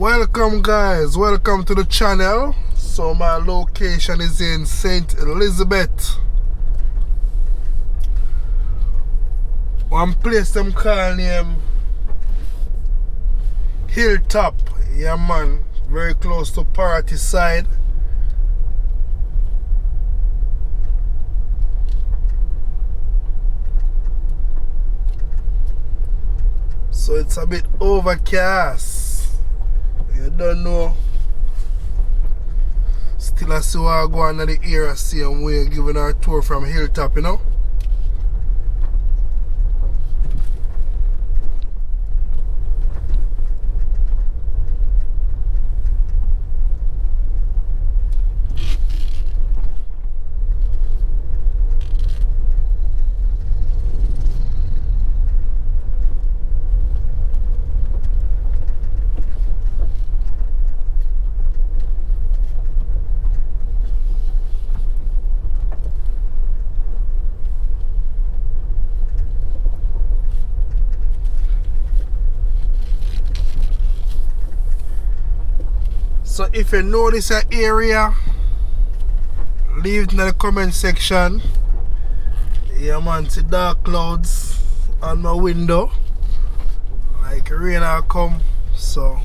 Welcome guys, welcome to the channel. So my location is in St. Elizabeth. One place them call name Hilltop. Yeah man, very close to Party Side. So it's a bit overcast. You don't know. Still I see what I go on the area same way, giving our tour from Hilltop, you know. So if you know this area, leave it in the comment section. Yeah man, see dark clouds on my window. Like rain will come, so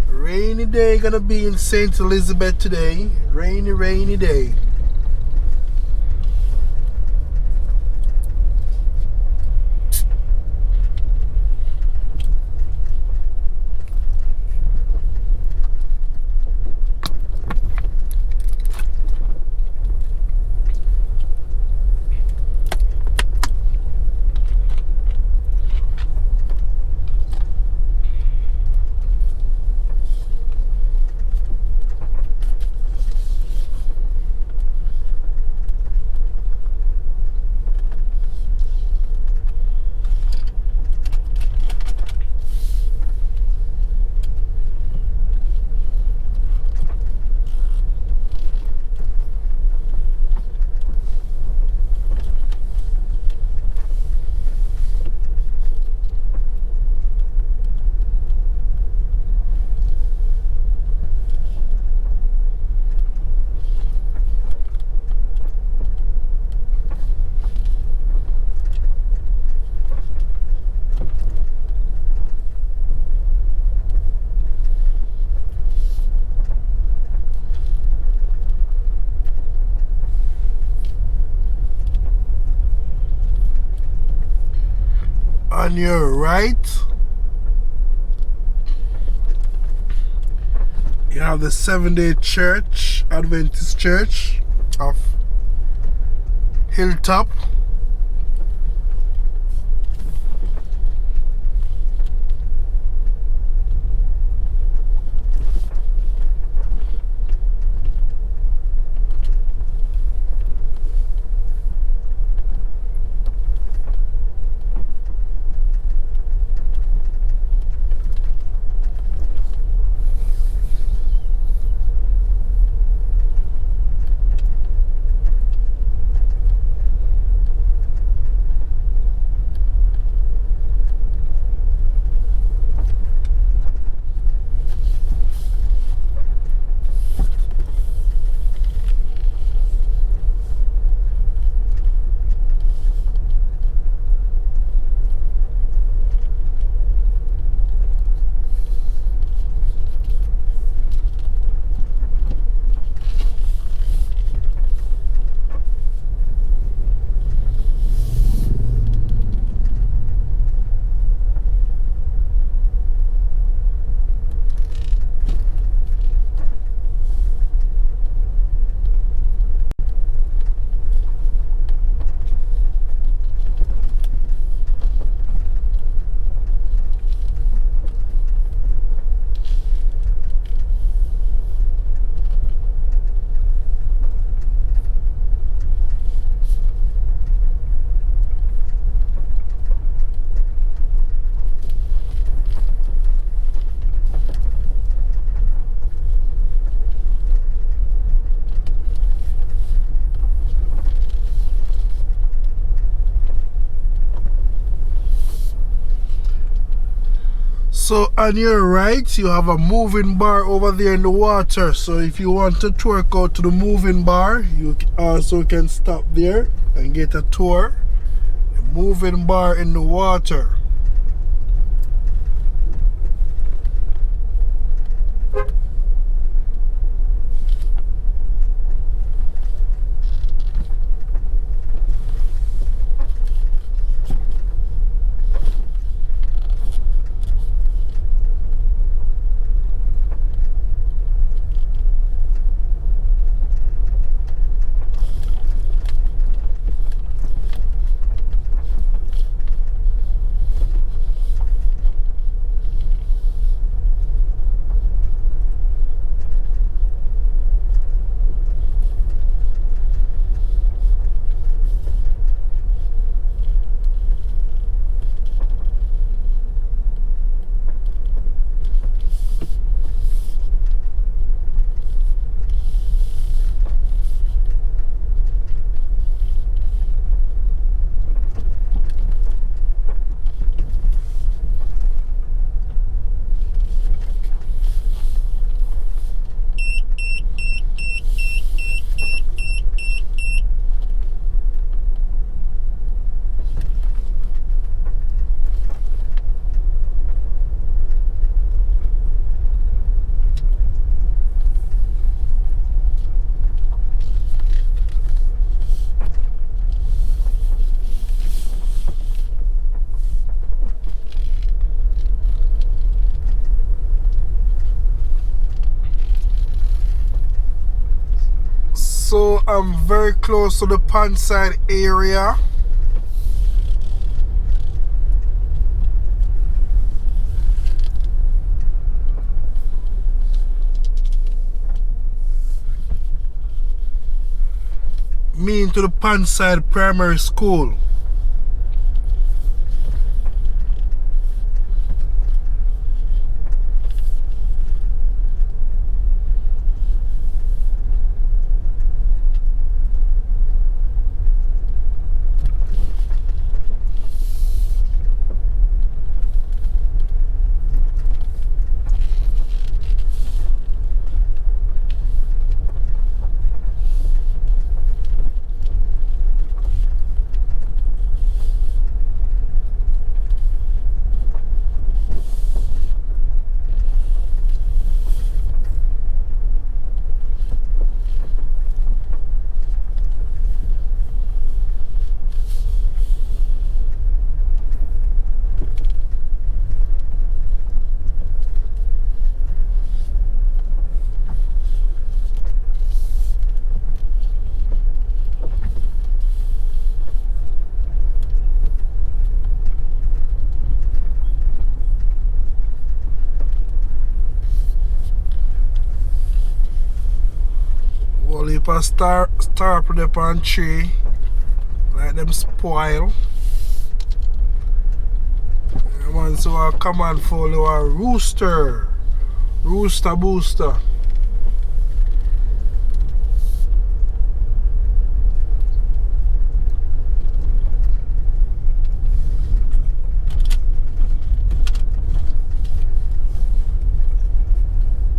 rainy day gonna be in St. Elizabeth today. Rainy day. On your right, you have the Seventh-day Church, Adventist Church of Hilltop. So on your right, you have a moving bar over there in the water. So if you want to twerk out to the moving bar, you also can stop there and get a tour. The moving bar in the water. So I'm very close to the Pondside area. Mean to the Pondside Primary School. Well, if I start put up on tree, like them spoil. Man, so I come and follow a rooster. Rooster booster.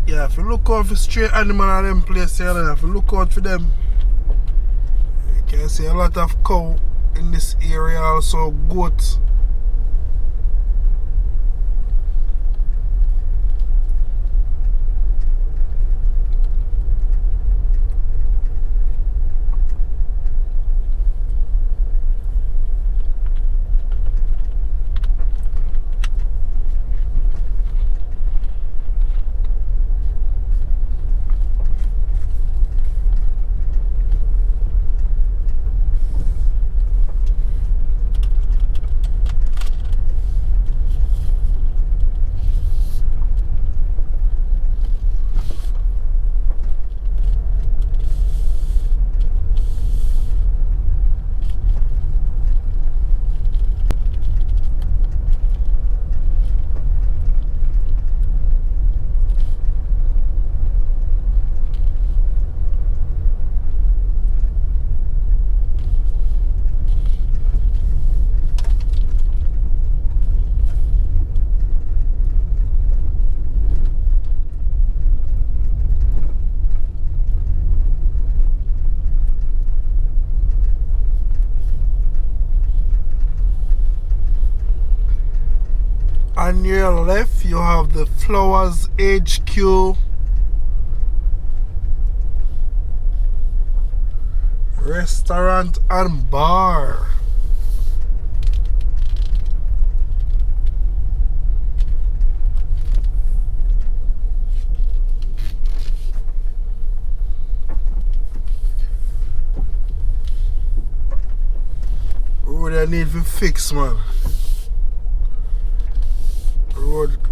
Yeah, if you look out for stray animal in them places, you have to look out for them. You can see a lot of cow in this area, also goats. On your left, you have the Flowers HQ restaurant and bar. Road I need to fix, man.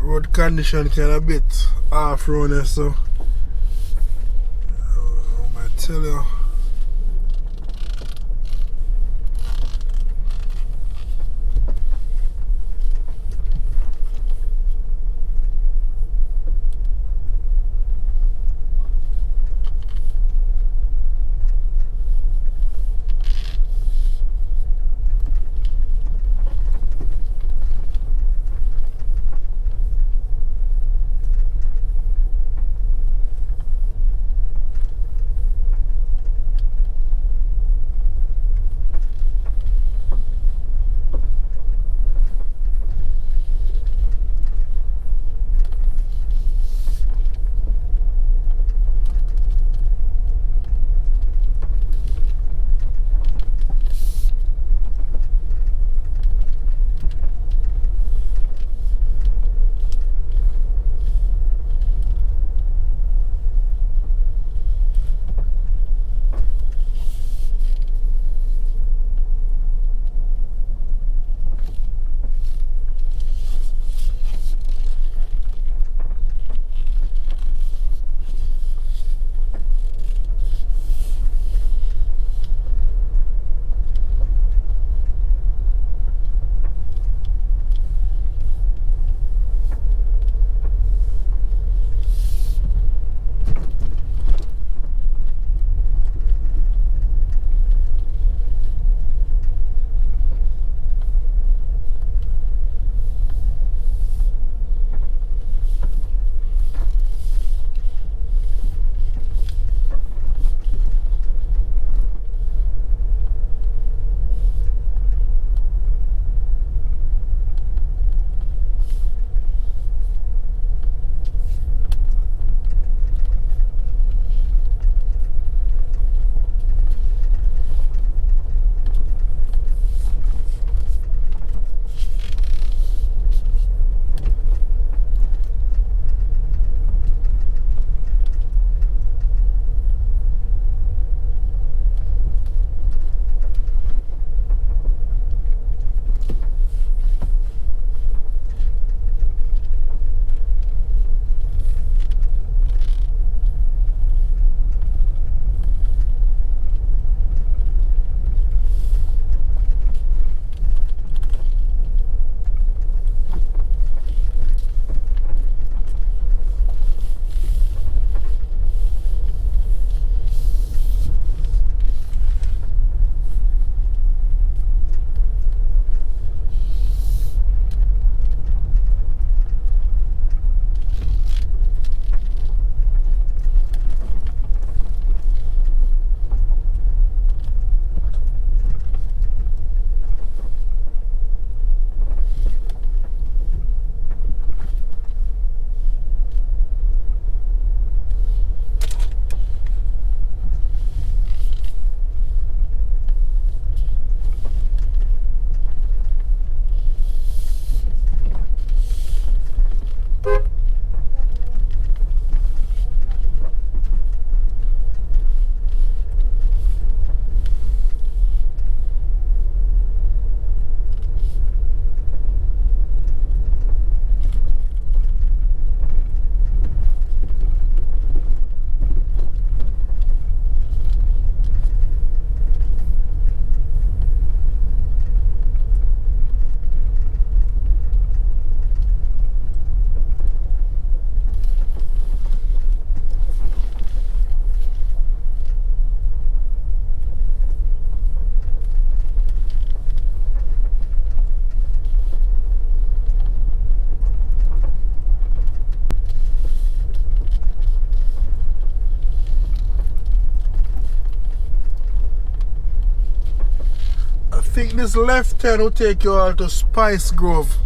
Road condition kind of bit off road there, so I tell you. think this left turn will take you all to Spice Grove.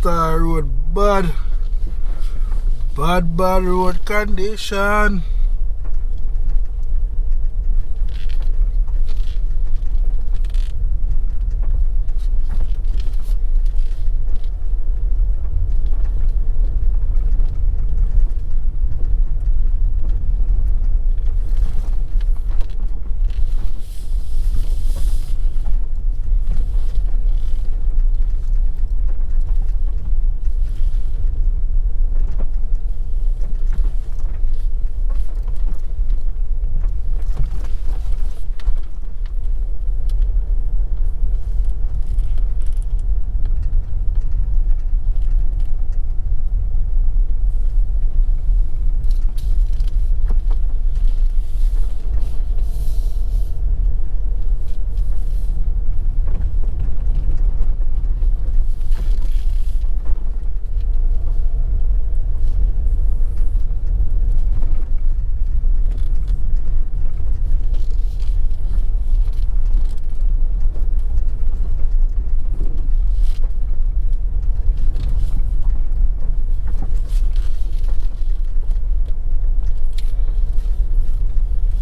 Star Road, bad road condition.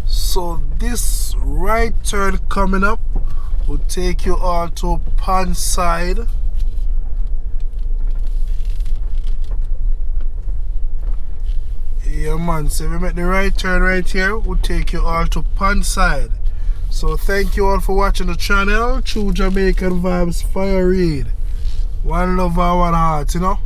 So this right turn coming up will take you all to Pond Side. Yeah man, so if you make the right turn right here, will take you all to Pond Side. So thank you all for watching the channel. True Jamaican Vibes Fire Reid. One love and one heart, you know.